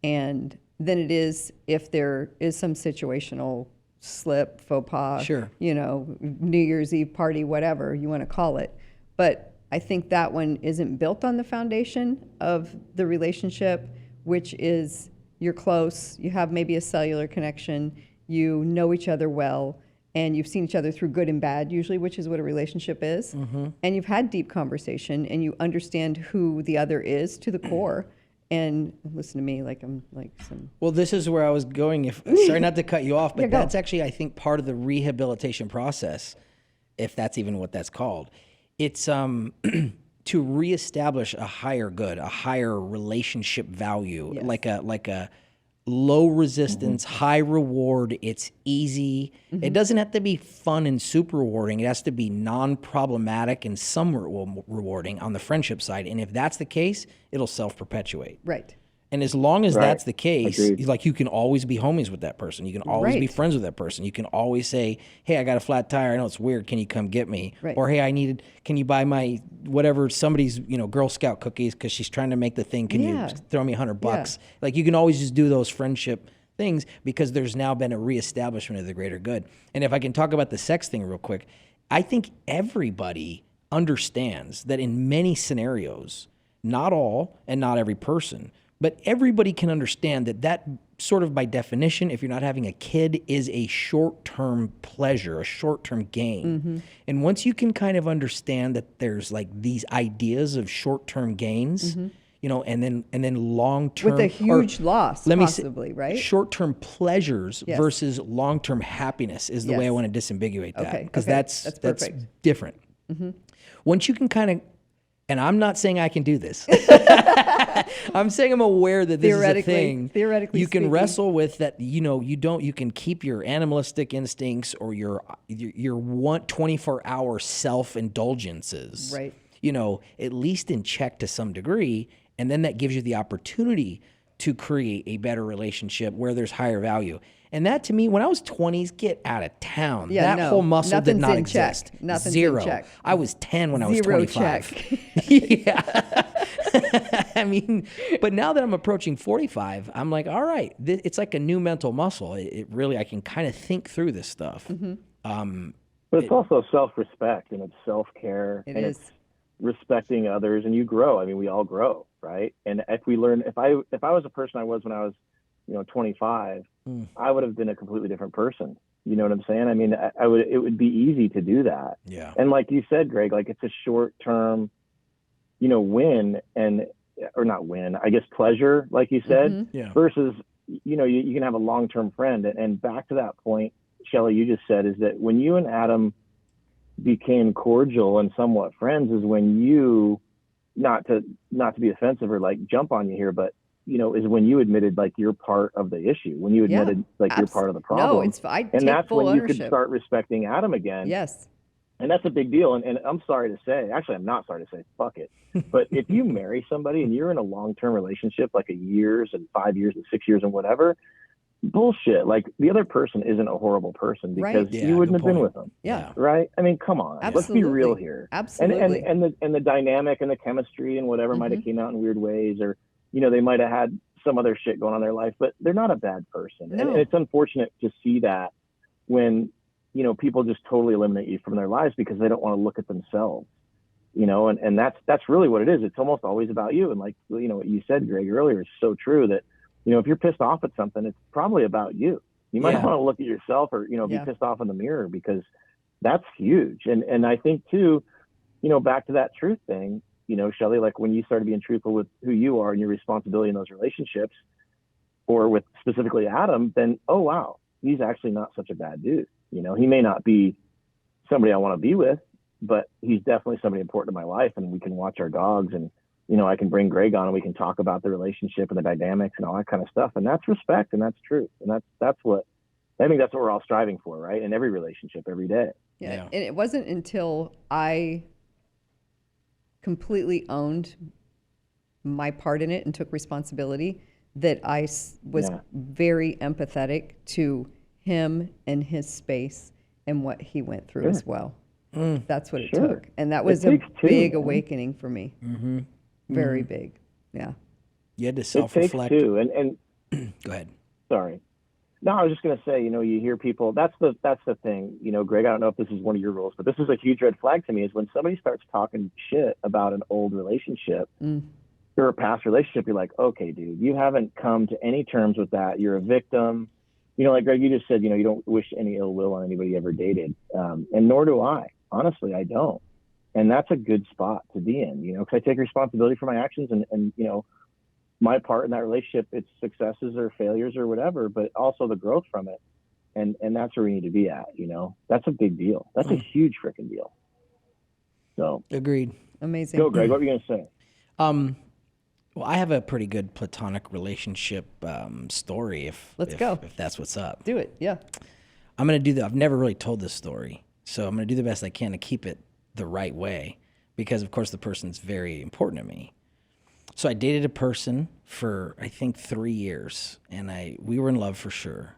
and than it is if there is some situational slip, faux pas, Sure. you know, New Year's Eve party, whatever you want to call it. But I think that one isn't built on the foundation of the relationship, which is you're close, you have maybe a cellular connection, you know each other well, and you've seen each other through good and bad usually, which is what a relationship is. And you've had deep conversation and you understand who the other is to the core. and listen to me like I'm like some. Well, this is where I was going. Sorry not to cut you off, but Yeah, go. that's actually, I think, part of the rehabilitation process, if that's even what that's called. It's to reestablish a higher good, a higher relationship value, Yes. like a low resistance, high reward. It's easy. It doesn't have to be fun and super rewarding. It has to be non-problematic and somewhat rewarding on the friendship side. And if that's the case, it'll self-perpetuate. Right. And as long as that's the case, Agreed. like you can always be homies with that person. You can always be Right. friends with that person. You can always say, hey, I got a flat tire. I know it's weird. Can you come get me? Right. Or, hey, can you buy my whatever, somebody's, Girl Scout cookies because she's trying to make the thing. Can Yeah. you throw me $100? Like you can always just do those friendship things because there's now been a reestablishment of the greater good. And if I can talk about the sex thing real quick, I think everybody understands that in many scenarios, not all and not every person, but everybody can understand that sort of by definition, if you're not having a kid, is a short-term pleasure, a short-term gain. And once you can kind of understand that there's like these ideas of short-term gains, and then long-term With a huge loss, let me possibly, say, right? short-term pleasures Yes. versus long-term happiness is the way I Yes. want to disambiguate that Okay, because okay. that's That's perfect. different. Once you can kind of, and I'm not saying I can do this. I'm saying I'm aware that this is a thing. Theoretically you can speaking. wrestle with that. You can keep your animalistic instincts or your 24-hour self-indulgences, Right. At least in check to some degree. And then that gives you the opportunity to create a better relationship where there's higher value. And that to me, when I was 20s, get out of town. Yeah, that no, whole muscle did nothing's not in check. exist. Nothing's in Zero. check. I was 10 when I was Zero 25. check. Yeah. I mean, but now that I'm approaching 45, I'm like, all right, it's like a new mental muscle. It really, I can kind of think through this stuff. But it's also self-respect and it's self-care It and is. it's respecting others, and you grow. I mean, we all grow, right? And if I was a person I was when I was, 25, I would have been a completely different person. You know what I'm saying? I mean, it would be easy to do that. Yeah. And like you said, Greg, like it's a short-term, win or not win, I guess pleasure, like you said, Yeah. versus, you can have a long-term friend. And back to that point, Shelley, you just said, is that when you and Adam became cordial and somewhat friends is when you, not to be offensive or like jump on you here, but is when you admitted like you're part of the issue, when you admitted you're part of the problem. No, I and take that's full when you ownership. could start respecting Adam again. Yes. And that's a big deal. And I'm sorry to say, actually, I'm not sorry to say, fuck it. But if you marry somebody and you're in a long-term relationship, like a years and 5 years and 6 years and whatever, bullshit. Like the other person isn't a horrible person because Right. Yeah, you wouldn't good have been point. with them. Yeah. Right. I mean, come on, let's be real Absolutely. here. Absolutely. And the dynamic and the chemistry and whatever might have came out in weird ways, or, they might have had some other shit going on in their life, but they're not a bad person. No. And it's unfortunate to see that when, people just totally eliminate you from their lives because they don't want to look at themselves, and that's really what it is. It's almost always about you. And like, what you said, Greg, earlier is so true that, if you're pissed off at something, it's probably about you. You might Yeah. want to look at yourself or, be Yeah. pissed off in the mirror because that's huge. And I think too, back to that truth thing, Shelley, like when you started being truthful with who you are and your responsibility in those relationships, or with specifically Adam, then, oh, wow, he's actually not such a bad dude. He may not be somebody I want to be with, but he's definitely somebody important in my life, and we can watch our dogs, and, I can bring Greg on and we can talk about the relationship and the dynamics and all that kind of stuff. And that's respect and that's truth. And that's what we're all striving for, right? In every relationship, every day. Yeah. Yeah. And it wasn't until I completely owned my part in it and took responsibility that I was very empathetic to him and his space and what he went through as well. That's what it took. And that was a takes two, big man. awakening for me. Very big. Yeah. You had to It takes self-reflect. two. And Go ahead. sorry. No, I was just going to say, you hear people, that's the thing, Greg, I don't know if this is one of your rules, but this is a huge red flag to me, is when somebody starts talking shit about an old relationship or a past relationship, you're like, okay, dude, you haven't come to any terms with that. You're a victim. Like Greg, you just said, you don't wish any ill will on anybody you ever dated. And nor do I. Honestly, I don't. And that's a good spot to be in, because I take responsibility for my actions and my part in that relationship, it's successes or failures or whatever, but also the growth from it. And that's where we need to be at, you know. That's a big deal. That's a huge freaking deal. So Agreed. Amazing. Go, Greg. What were you going to say? Well, I have a pretty good platonic relationship story. Let's go. If that's what's up. Do it. Yeah. I'm going to do that. I've never really told this story, so I'm going to do the best I can to keep it the right way because, of course, the person's very important to me. So I dated a person for, I think, 3 years, and we were in love for sure.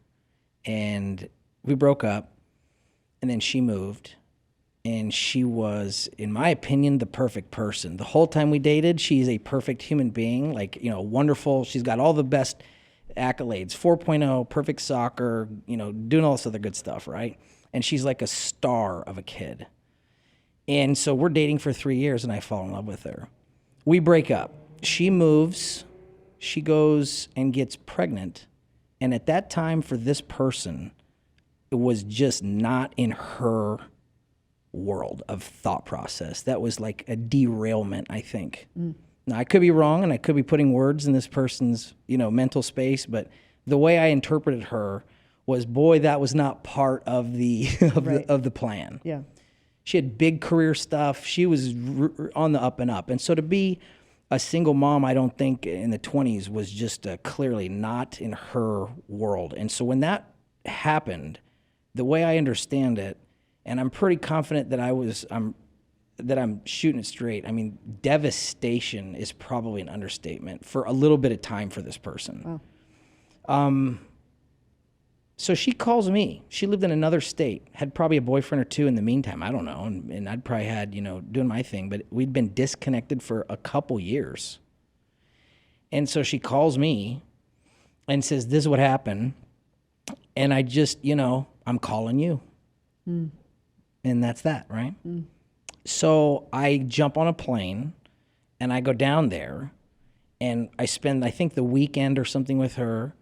And we broke up, and then she moved, and she was, in my opinion, the perfect person. The whole time we dated, she's a perfect human being, like, you know, wonderful. She's got all the best accolades, 4.0, perfect soccer, you know, doing all this other good stuff, right? And she's like a star of a kid. And so we're dating for 3 years, and I fall in love with her. We break up. She moves. She goes and gets pregnant. And at that time, for this person, it was just not in her world of thought process. That was like a derailment, I think. Now, I could be wrong, and I could be putting words in this person's, you know, mental space, but the way I interpreted her was, boy, that was not part of the of the plan. Yeah. She had big career stuff. She was on the up and up. And so to be a single mom, I don't think in the 20s was just clearly not in her world. And so when that happened, the way I understand it, and I'm pretty confident that I'm shooting it straight. I mean, devastation is probably an understatement for a little bit of time for this person. Wow. So she calls me. She lived in another state, had probably a boyfriend or two in the meantime. I don't know. And I'd probably had, you know, doing my thing, but we'd been disconnected for a couple years. And so she calls me and says, this is what happened. And I just, you know, I'm calling you. And that's that, right? So I jump on a plane and I go down there and I spend, I think, the weekend or something with her.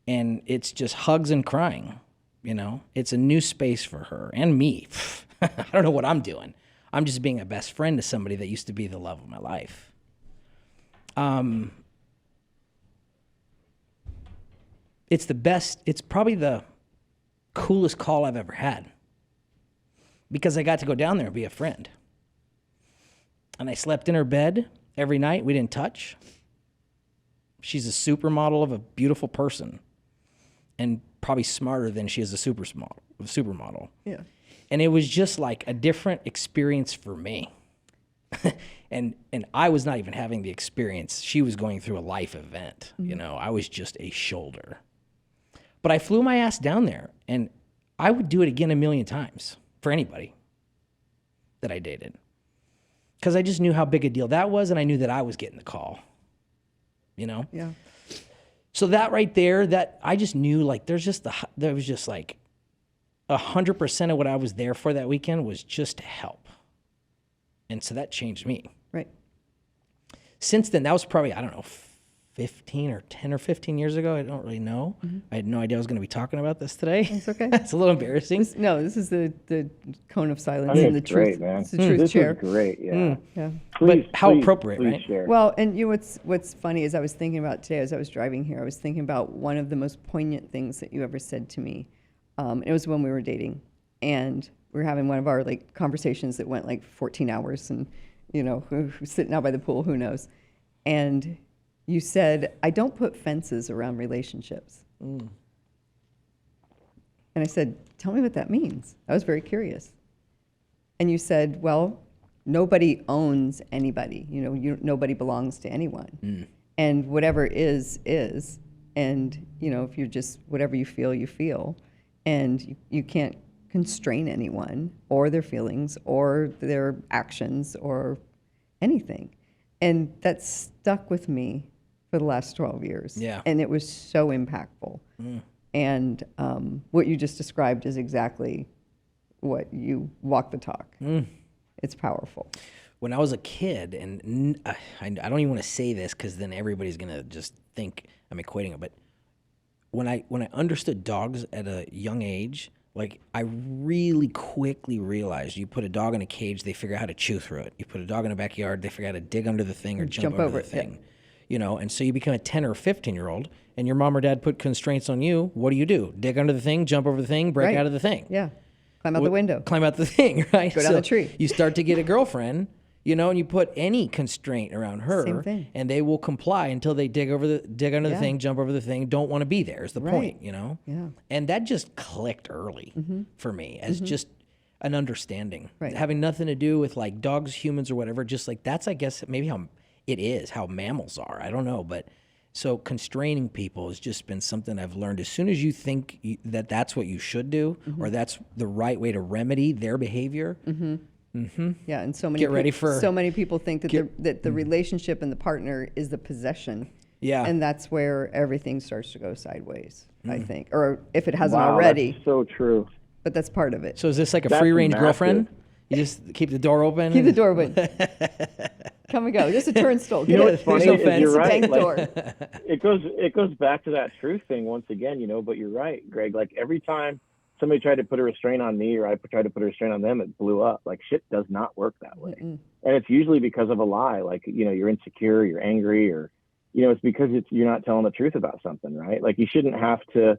And it's just hugs and crying, you know. It's a new space for her and me. I don't know what I'm doing. I'm just being a best friend to somebody that used to be the love of my life. It's the best. It's probably the coolest call I've ever had because I got to go down there and be a friend. And I slept in her bed every night. We didn't touch. She's a supermodel of a beautiful person. And probably smarter than she is a supermodel. Yeah. And it was just like a different experience for me. and I was not even having the experience. She was going through a life event. You know, I was just a shoulder. But I flew my ass down there, and I would do it again a million times for anybody that I dated. Because I just knew how big a deal that was, and I knew that I was getting the call. You know? Yeah. So that right there, that I just knew, like, there was just like 100% of what I was there for that weekend was just to help. And so that changed me. Right. Since then, that was probably, I don't know, 10 or 15 years ago. I don't really know. I had no idea I was going to be talking about this today. It's okay. It's a little embarrassing. This is the cone of silence I think and the it's truth. great, man. It's the truth This chair. is great, yeah. Yeah. Please, But how please, appropriate, please right? share. Well, and you know what's funny is I was thinking about today as I was driving here. I was thinking about one of the most poignant things that you ever said to me. It was when we were dating, and we were having one of our like conversations that went like 14 hours, and you know, who's sitting out by the pool, who knows? And you said, I don't put fences around relationships. And I said, tell me what that means. I was very curious. And you said, well, nobody owns anybody. You know, nobody belongs to anyone. And whatever is. And, you know, if you're just, whatever you feel. And you can't constrain anyone or their feelings or their actions or anything. And that stuck with me for the last 12 years. Yeah. And it was so impactful. And what you just described is exactly what you walk the talk. It's powerful. When I was a kid, and I don't even want to say this because then everybody's going to just think I'm equating it, but when I understood dogs at a young age, like I really quickly realized you put a dog in a cage, they figure out how to chew through it. You put a dog in a backyard, they figure out how to dig under the thing or jump over the thing. Yeah. you know, and so you become a 10 or 15-year-old, and your mom or dad put constraints on you. What do? Dig under the thing, jump over the thing, break out of the thing. Yeah. Climb out the window. Climb out the thing, right? Go down the tree. You start to get a girlfriend, you know, and you put any constraint around her, Same thing. and they will comply until they dig under the thing, jump over the thing, don't want to be there is the point, you know? Yeah. And that just clicked early for me as just an understanding. Right. Having nothing to do with like dogs, humans, or whatever. Just like that's, I guess, maybe how it is, how mammals are. I don't know. But so constraining people has just been something I've learned. As soon as you think that that's what you should do or that's the right way to remedy their behavior. Yeah, and so many Get ready for- so many people think that the relationship and the partner is the possession. Yeah. And that's where everything starts to go sideways, I think. Or if it hasn't Wow, already, that's so true. but that's part of it. So is this like a That's free-range massive. girlfriend? You just keep the door open? Keep the door open. Come and go. Just a turnstile. You know what's funny no is fence. you're It's a right. bank Like, door. it goes back to that truth thing once again, you know, but you're right, Greg. Like every time somebody tried to put a restraint on me or I tried to put a restraint on them, it blew up. Like shit does not work that way. And it's usually because of a lie. Like, you know, you're insecure, you're angry, or, you know, it's because you're not telling the truth about something, right? Like you shouldn't have to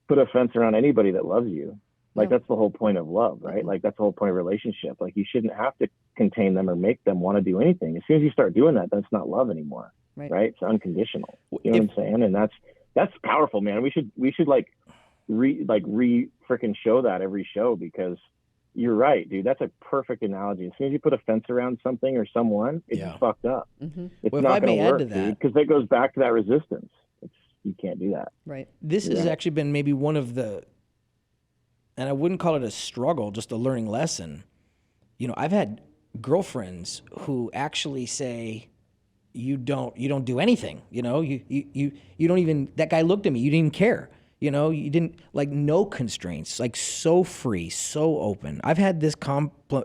put a fence around anybody that loves you. Like that's the whole point of love, right? Like that's the whole point of relationship. Like you shouldn't have to contain them or make them want to do anything. As soon as you start doing that, then it's not love anymore, right? It's unconditional. You know what I'm saying? And that's powerful, man. We should like freaking show that every show, because you're right, dude. That's a perfect analogy. As soon as you put a fence around something or someone, it's just fucked up. It's Well, if I not going may to add work, to that- dude, because that goes back to that resistance. You can't do that. Right. This has actually been maybe one of the, and I wouldn't call it a struggle, just a learning lesson. You know, I've had girlfriends who actually say, you don't do anything. You know, you don't even, that guy looked at me, you didn't even care. You know, you didn't, like, no constraints, like so free, so open. I've had this comment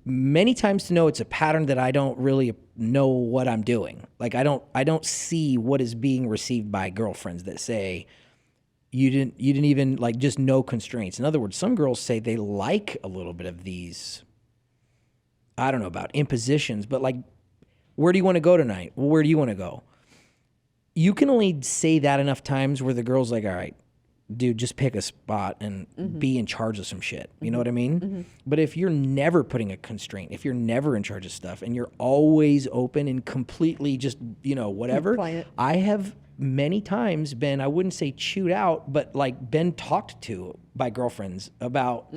many times to know it's a pattern that I don't really know what I'm doing. Like I don't see what is being received by girlfriends that say you didn't even, like, just no constraints. In other words, some girls say they like a little bit of these, I don't know about impositions, but like, where do you want to go tonight? Well, where do you want to go? You can only say that enough times where the girl's like, all right, dude, just pick a spot and be in charge of some shit. You know what I mean? But if you're never putting a constraint, if you're never in charge of stuff and you're always open and completely just, you know, whatever, Quiet. I have many times been, I wouldn't say chewed out, but like been talked to by girlfriends about,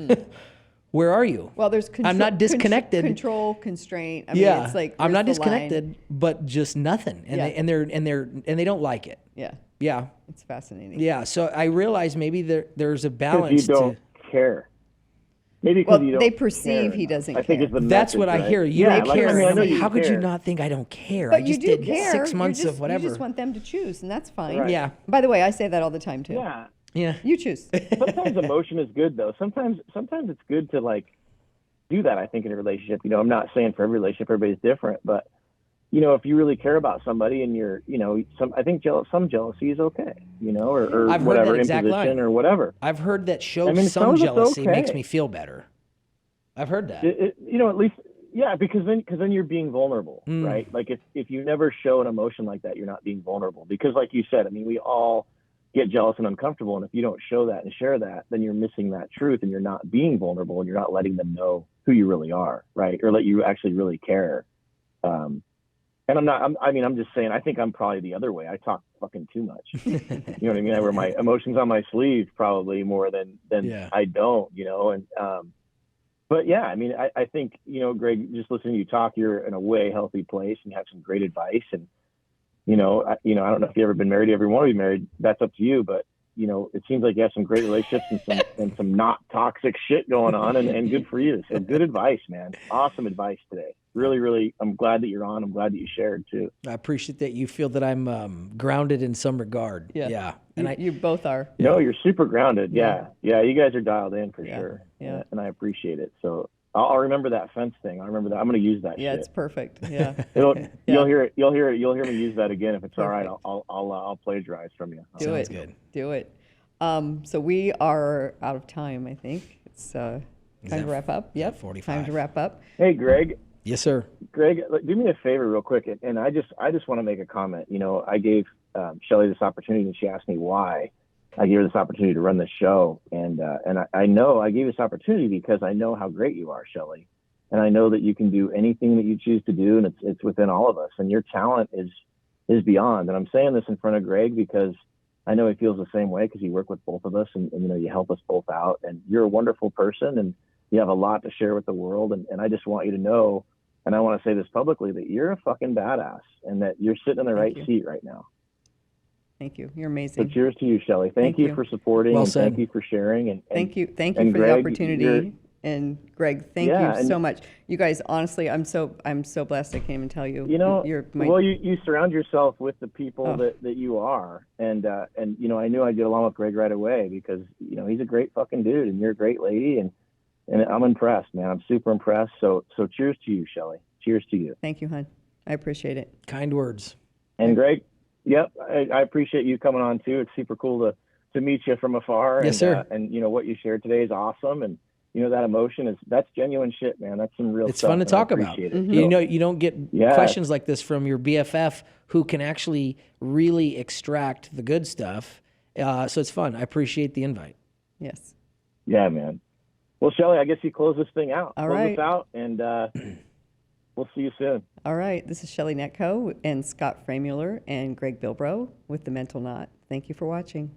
where are you? Well, there's I'm not disconnected. Control, constraint. I mean, it's like I'm not where's the line? disconnected, but just nothing. And they don't like it. Yeah. Yeah. It's fascinating. Yeah, so I realize maybe there's a Because balance you don't care. Maybe because Well, you don't they perceive care he enough. doesn't I think care. it's the That's message, what I right? hear. You Yeah, don't like, care. I mean, I I'm know like, you how could you care. not think I don't care? But I just you do did care. 6 months you of whatever. You just want them to choose, and that's fine. Right. Yeah. By the way, I say that all the time too. Yeah. Yeah. You choose. Sometimes emotion is good though. Sometimes it's good to like do that. I think in a relationship, you know, I'm not saying for every relationship everybody's different, but you know, if you really care about somebody and you're, you know, I think some jealousy is okay, you know, or I've heard whatever that exact imposition line. or whatever. I've heard that show I mean, some some of it's jealousy okay. makes me feel better. I've heard that. You know, at least, yeah, because then you're being vulnerable, right? Like if you never show an emotion like that, you're not being vulnerable. Because like you said, I mean, we all get jealous and uncomfortable. And if you don't show that and share that, then you're missing that truth and you're not being vulnerable and you're not letting them know who you really are, right? Or that you actually really care. And I'm just saying, I think I'm probably the other way. I talk fucking too much. You know what I mean? I wear my emotions on my sleeve probably more than I don't, you know? And, but yeah, I mean, I think, you know, Greg, just listening to you talk, you're in a way healthy place and you have some great advice. And, I don't know if you've ever been married, every one of you married, that's up to you, but you know, it seems like you have some great relationships and some not toxic shit going on and good for you. So good advice, man. Awesome advice today. Really, really, I'm glad that you're on. I'm glad that you shared too. I appreciate that you feel that I'm grounded in some regard. Yeah. And you both are. No, you're super grounded. Yeah. You guys are dialed in for sure. Yeah. And I appreciate it. So I'll remember that fence thing. I remember that. I'm going to use that. Yeah, shit. it's perfect. Yeah. You'll hear it. You'll hear me use that again if it's all right. I'll plagiarize from you. Sounds good. Do it. So we are out of time. I think it's time to wrap up. Yep. 45? Time to wrap up. Hey, Greg. Yes, sir. Greg, do me a favor real quick, and I just want to make a comment. You know, I gave Shelly this opportunity, and she asked me why I gave her this opportunity to run this show, and I know I gave this opportunity because I know how great you are, Shelly, and I know that you can do anything that you choose to do, and it's within all of us, and your talent is beyond. And I'm saying this in front of Greg because I know he feels the same way because you work with both of us, and you know, you help us both out, and you're a wonderful person, and you have a lot to share with the world, and I just want you to know. And I want to say this publicly, that you're a fucking badass and that you're sitting in the right seat right now. Thank you. You're So amazing. cheers to you, Shelly. Thank you for supporting and thank you for sharing. And thank you for Greg, the opportunity. And Greg, thank you so much. You guys, honestly, I'm so blessed. I can't even tell you. You know, well, you surround yourself with the people that you are. And you know, I knew I'd get along with Greg right away because, you know, he's a great fucking dude and you're a great lady. And I'm impressed, man. I'm super impressed. So cheers to you, Shelly. Cheers to you. Thank you, hon. I appreciate it. Kind words. And Greg, yep, I appreciate you coming on too. It's super cool to meet you from afar. Yes, sir. And you know what you shared today is awesome. And you know that emotion that's genuine shit, man. That's some real. It's stuff, fun to talk about. Mm-hmm. You know, you don't get questions like this from your BFF who can actually really extract the good stuff. So it's fun. I appreciate the invite. Yes. Yeah, man. Well, Shelly, I guess you close this thing out. All right. Close this out, and we'll see you soon. All right. This is Shelly Netco and Scott Freymuller and Greg Bilbro with The Mental Knot. Thank you for watching.